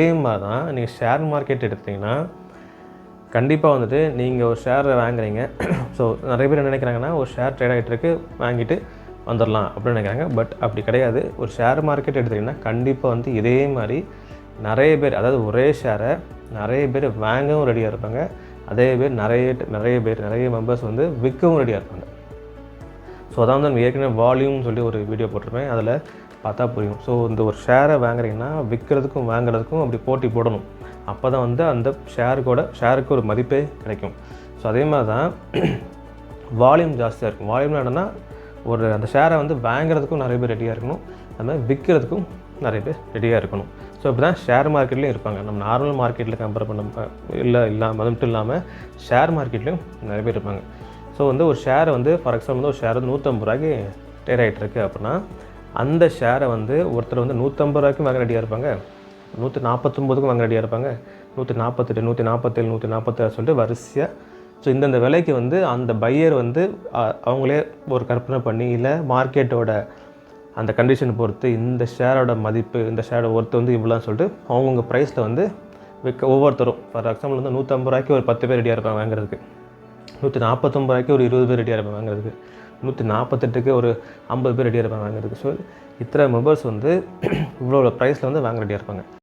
அதே மாதிரி தான் நீங்கள் ஷேர் மார்க்கெட் எடுத்திங்கன்னா கண்டிப்பாக வந்துட்டு நீங்கள் ஒரு ஷேரை வாங்குறீங்க. ஸோ நிறைய பேர் என்ன நினைக்கிறாங்கன்னா, ஒரு ஷேர் ட்ரேட் ஆகிட்டு இருக்கு, வாங்கிட்டு வந்துடலாம் அப்படின்னு நினைக்கிறாங்க. பட் அப்படி கிடையாது. ஒரு ஷேர் மார்க்கெட் எடுத்திங்கன்னா கண்டிப்பாக வந்து இதே மாதிரி நிறைய பேர், அதாவது ஒரே ஷேரை நிறைய பேர் வாங்கவும் ரெடியாக இருப்பாங்க. அதே பேர் நிறைய மெம்பர்ஸ் வந்து விற்கவும் ரெடியாக இருப்பாங்க. ஸோ அதான் வந்து நம்ம ஏற்கனவே வால்யூம்னு சொல்லி ஒரு வீடியோ போட்டிருப்பேன். அதில் பார்த்தா புரியும். ஸோ இந்த ஒரு ஷேரை வாங்குறீங்கன்னா விற்கிறதுக்கும் வாங்குறதுக்கும் அப்படி போட்டி போடணும். அப்போ தான் வந்து அந்த ஷேருக்கு ஒரு மதிப்பே கிடைக்கும். ஸோ அதே மாதிரி தான் வால்யூம் ஜாஸ்தியாக இருக்கும். வால்யூம்னா என்னென்னா, அந்த ஷேரை வந்து வாங்குறதுக்கும் நிறைய பேர் ரெடியாக இருக்கணும், அது மாதிரி விற்கிறதுக்கும் நிறைய பேர் ரெடியாக இருக்கணும். ஸோ இப்படி தான் ஷேர் மார்க்கெட்லேயும் இருப்பாங்க. நம்ம நார்மல் மார்க்கெட்டில் கம்பேர் பண்ண இல்லாமல் அது மட்டும் இல்லாமல் ஷேர் மார்க்கெட்லேயும் நிறைய பேர் இருப்பாங்க. ஸோ வந்து ஒரு ஷேரை வந்து ஃபார் எக்ஸாம்பிள் வந்து ஒரு ஷேர் வந்து 150 ரூபாய்க்கு ட்ரேட் ஆகிட்டு இருக்குது அப்படின்னா, அந்த ஷேரை வந்து ஒருத்தர் வந்து 150 ரூபாய்க்கும் வாங்க ரெடியாக இருப்பாங்க, 149க்கும் வாங்க ரெடியாக இருப்பாங்க, 148, 147, 146 சொல்லிட்டு வரிசையாக. ஸோ இந்தந்த விலைக்கு வந்து அந்த பையர் வந்து அவங்களே ஒரு கற்பனை பண்ணி, இல்லை மார்க்கெட்டோட அந்த கண்டிஷன் பொறுத்து இந்த ஷேரோட மதிப்பு, இந்த ஷேரோட ஒர்த்து வந்து இவ்வளோன்னு சொல்லிட்டு அவங்கவுங்க ப்ரைஸில் வந்து ஒவ்வொருத்தரும் ஃபார் எக்ஸாம்பிள் வந்து 150 ரூபாய்க்கு ஒரு 10 பேர் ரெடியாக இருப்பாங்க வாங்குறதுக்கு, 149 ரூபாய்க்கு ஒரு 20 பேர் ரெடியாக இருப்பாங்க வாங்குறதுக்கு, 148க்கு ஒரு 50 பேர் ரெடியாக இருப்பாங்க வாங்குறதுக்கு. ஸோ இத்தனை மெம்பர்ஸ் வந்து இவ்வளோ ப்ரைஸில் வந்து வாங்க ரெடியாக இருப்பாங்க.